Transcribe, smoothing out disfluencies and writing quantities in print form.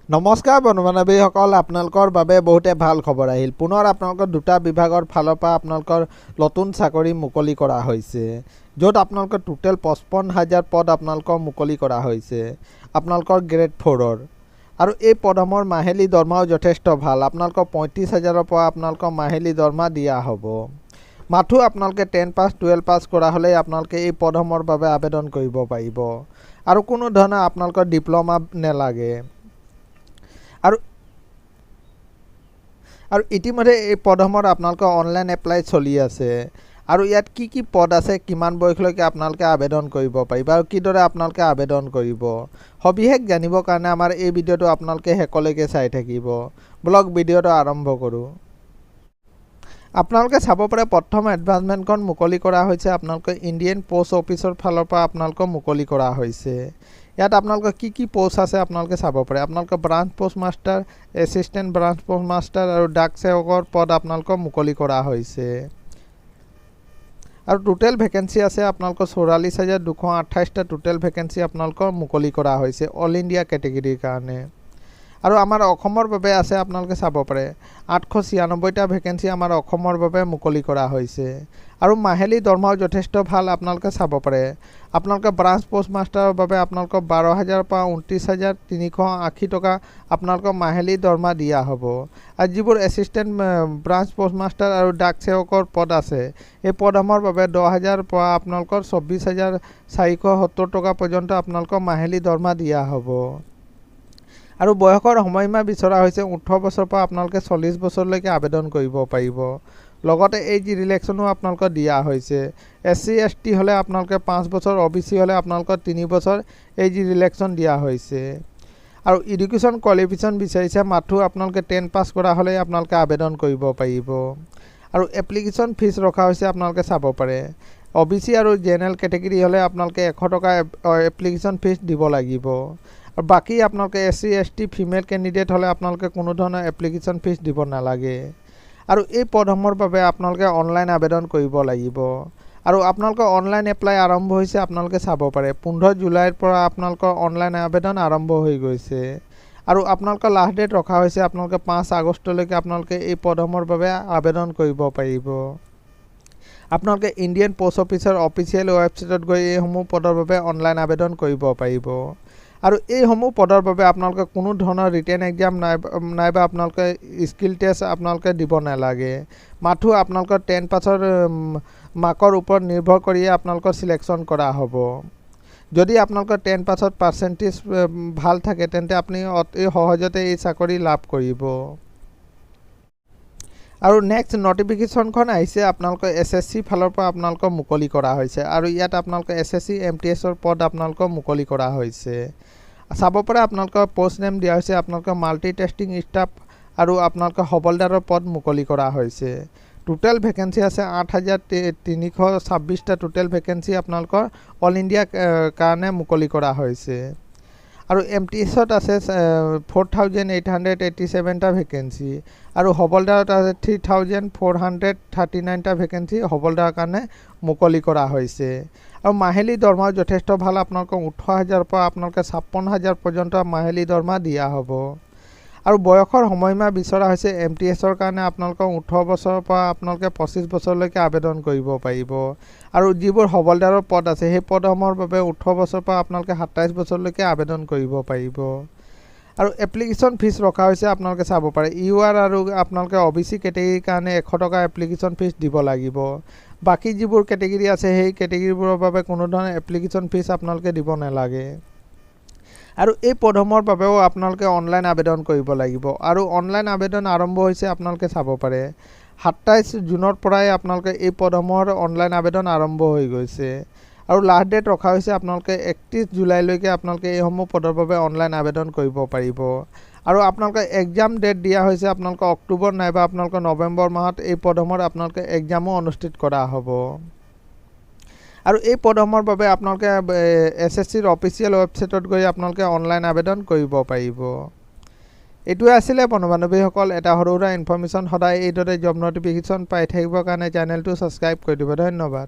নমস্কাৰ বন্ধু-বান্ধৱীসকল, আপোনালোকৰ বাবে বহুতে ভাল খবৰ আহিল। পুনৰ আপোনালোকৰ দুটা বিভাগৰ ফালৰ পৰা আপোনালোকৰ নতুন চাকৰি মুকলি কৰা হৈছে, য'ত আপোনালোকৰ টোটেল 55,000 পদ আপোনালোকৰ মুকলি কৰা হৈছে আপোনালোকৰ গ্ৰেড 4-ৰ। আৰু এই পদসমূহৰ মাহিলী দৰমহাও যথেষ্ট ভাল। আপোনালোকৰ 35,000-ৰ পৰা আপোনালোকৰ মাহিলী দৰমহা দিয়া হ'ব। মাথো আপোনালোকে 10 পাছ 12 পাছ কৰা হ'লেই আপোনালোকে এই পদসমূহৰ বাবে আবেদন কৰিব পাৰিব, আৰু কোনো ধৰণৰ আপোনালোকৰ ডিপ্ল'মা নেলাগে। আৰু ইতিমধ্যে এই পদসমূহত আপোনালোকৰ অনলাইন এপ্লাই চলি আছে। আৰু ইয়াত কি পদ আছে, কিমান বয়সলৈকে আপোনালোকে আবেদন কৰিব পাৰিব আৰু কিদৰে আপোনালোকে আবেদন কৰিব, সবিশেষ জানিবৰ কাৰণে আমাৰ এই ভিডিঅ'টো আপোনালোকে শেষলৈকে চাই থাকিব। ব্লগ ভিডিঅ'টো আৰম্ভ কৰোঁ। আপোনালোকে চাব পাৰে প্ৰথম এডভাৰ্টাইজমেণ্টখন মুকলি কৰা হৈছে আপোনালোকৰ ইণ্ডিয়ান পোষ্ট অফিচৰ ফালৰ পৰা আপোনালোকৰ মুকলি কৰা হৈছে। ইয়াত আপোনালোকৰ কি পোষ্ট আছে আপোনালোকে চাব পাৰে। আপোনালোকৰ branch post master, assistant branch post master আৰু ডাক সেৱকৰ পদ আপোনালোকৰ মুকলি কৰা হৈছে। আৰু টোটেল ভেকেঞ্চি আছে আপোনালোকৰ 44,228টা টোটেল ভেকেঞ্চি আপোনালোকৰ মুকলি কৰা হৈছে অল ইণ্ডিয়া কেটেগৰীৰ কাৰণে। আৰু আমাৰ অসমৰ বাবে আছে আপোনালোকে চাব পাৰে 896টা ভেকেঞ্চি আমাৰ অসমৰ বাবে মুকলি কৰা হৈছে। আৰু মাহিলী দৰমহাও যথেষ্ট ভাল আপোনালোকে চাব পাৰে। আপোনালোকে ব্ৰাঞ্চ পোষ্ট মাষ্টাৰৰ বাবে আপোনালোকক 12,000 পৰা 29,380 টকা আপোনালোকৰ মাহিলী দৰমহা দিয়া হ'ব। আৰু যিবোৰ এছিষ্টেণ্ট ব্ৰাঞ্চ পোষ্ট মাষ্টাৰ আৰু ডাক সেৱকৰ পদ আছে, এই পদসমূহৰ বাবে 10,000 পৰা আপোনালোকৰ 24,470 টকা পৰ্যন্ত আপোনালোকৰ মাহিলী দৰমহা দিয়া হ'ব। আৰু বয়সৰ সময়সীমা বিচৰা হৈছে 18 বছৰৰ পৰা আপোনালোকে 40 বছৰলৈকে আবেদন কৰিব পাৰিব। লগতে এজ ৰিলেক্সনো আপোনালোকক দিয়া হৈছে। SC ST হ'লে আপোনালোকে 5 বছৰ, OBC হ'লে আপোনালোকৰ 3 বছৰ এজ ৰিলেক্সন দিয়া হৈছে। আৰু এডুকেশ্যন কোৱালিফিকেশ্যন বিচাৰিছে, মাথো আপোনালোকে 10 পাছ কৰা হ'লেই আপোনালোকে আবেদন কৰিব পাৰিব। আৰু এপ্লিকেশ্যন ফিজ ৰখা হৈছে আপোনালোকে চাব পাৰে। OBC আৰু জেনেৰেল কেটেগৰী হ'লে আপোনালোকে 100 টকা এপ্লিকেশ্যন ফিজ দিব লাগিব। আৰু বাকী আপোনালোকে SC ST ফিমেল কেণ্ডিডেট হ'লে আপোনালোকে কোনো ধৰণৰ এপ্লিকেশ্যন ফিজ দিব নালাগে। আৰু এই পদসমূহৰ বাবে আপোনালোকে অনলাইন আবেদন কৰিব লাগিব। আৰু আপোনালোকৰ অনলাইন এপ্লাই আৰম্ভ হৈছে আপোনালোকে চাব পাৰে 15 জুলাইৰ পৰা আপোনালোকৰ অনলাইন আবেদন আৰম্ভ হৈ গৈছে। আৰু আপোনালোকৰ লাষ্ট ডেট ৰখা হৈছে আপোনালোকে 5 আগষ্টলৈকে আপোনালোকে এই পদসমূহৰ বাবে আবেদন কৰিব পাৰিব। আপোনালোকে ইণ্ডিয়ান পোষ্ট অফিচৰ অফিচিয়েল ৱেবছাইটত গৈ এইসমূহ পদৰ বাবে অনলাইন আবেদন কৰিব পাৰিব। আৰু এইসমূহ পদৰ বাবে আপোনালোকে কোনো ধৰণৰ ৰিটেন এক্সাম নাইবা আপোনালোকে স্কিল টেষ্ট আপোনালোকে দিব নালাগে। মাথো আপোনালোকৰ 10 পাছৰ মাৰ্কৰ ওপৰত নিৰ্ভৰ কৰিয়ে আপোনালোকৰ চিলেকশ্যন কৰা হ'ব। যদি আপোনালোকৰ 10 পাছত পাৰ্চেণ্টেজ ভাল থাকে তেন্তে আপুনি অতি সহজতে এই চাকৰি লাভ কৰিব। আৰু নেক্সট নটিফিকেশ্যনখন আহিছে আপোনালোকৰ SSC ফালৰ পৰা আপোনালোকৰ মুকলি কৰা হৈছে। আৰু ইয়াত আপোনালোকৰ SSC MTSৰ পদ আপোনালোকৰ মুকলি কৰা হৈছে। চাব পাৰে আপোনালোকৰ পোষ্ট নেম দিয়া হৈছে আপোনালোকৰ মাল্টি টেষ্টিং ষ্টাফ আৰু আপোনালোকৰ হবলদাৰৰ পদ মুকলি কৰা হৈছে। টোটেল ভেকেঞ্চি আছে 8,326টা টোটেল ভেকেঞ্চি আপোনালোকৰ অল ইণ্ডিয়া কাৰণে মুকলি কৰা হৈছে। আৰু MTSত আছে 4,887টা ভেকেঞ্চি। আৰু হবলদাৰত আছে 3,439টা ভেকেঞ্চি হবলদাৰৰ কাৰণে মুকলি কৰা হৈছে। আৰু মাহিলী দৰমহাও যথেষ্ট ভাল। আপোনালোকক 18,000 পৰা আপোনালোকে 56,000 পৰ্যন্ত মাহিলী দৰমহা দিয়া হ'ব। আৰু বয়সৰ সময়সীমা বিচৰা হৈছে MTSৰ কাৰণে আপোনালোকক 18 বছৰৰ পৰা আপোনালোকে 25 বছৰলৈকে আবেদন কৰিব পাৰিব। আৰু যিবোৰ হবলদাৰৰ পদ আছে সেই পদসমূহৰ বাবে 18 বছৰৰ পৰা আপোনালোকে 27 বছৰলৈকে আবেদন কৰিব পাৰিব। আৰু এপ্লিকেশ্যন ফিজ ৰখা হৈছে আপোনালোকে চাব পাৰে। UR আৰু আপোনালোকে OBC কেটেগৰীৰ কাৰণে 100 টকা এপ্লিকেশ্যন ফিজ দিব লাগিব। বাকী যিবোৰ কেটেগৰী আছে সেই কেটেগৰীবোৰৰ বাবে কোনো ধৰণৰ এপ্লিকেশ্যন ফিজ আপোনালোকে দিব নালাগে। আৰু এই পদসমূহৰ বাবেও আপোনালোকে অনলাইন আবেদন কৰিব লাগিব। আৰু অনলাইন আবেদন আৰম্ভ হৈছে আপোনালোকে চাব পাৰে 27 জুনৰ পৰাই আপোনালোকে এই পদসমূহৰ অনলাইন আবেদন আৰম্ভ হৈ গৈছে। আৰু লাষ্ট ডেট ৰখা হৈছে আপোনালোকে 31 জুলাইলৈকে আপোনালোকে এইসমূহ পদৰ বাবে অনলাইন আবেদন কৰিব পাৰিব। আৰু আপোনালোকে এক্সাম ডেট দিয়া হৈছে আপোনালোকৰ অক্টোবৰ নাইবা আপোনালোকৰ নৱেম্বৰ মাহত এই পদসমূহত আপোনালোকে এক্সামো অনুষ্ঠিত কৰা হ'ব। আৰু এই পদসমূহৰ বাবে আপোনালোকে SSCৰ অফিচিয়েল ৱেবছাইটত গৈ আপোনালোকে অনলাইন আবেদন কৰিব পাৰিব। এইটোৱে আছিলে বন্ধু-বান্ধৱীসকল এটা সৰু সুৰা ইনফৰ্মেশ্যন। সদায় এইদৰে জব নটিফিকেশ্যন পাই থাকিবৰ কাৰণে চেনেলটো ছাবস্ক্ৰাইব কৰি দিব। ধন্যবাদ।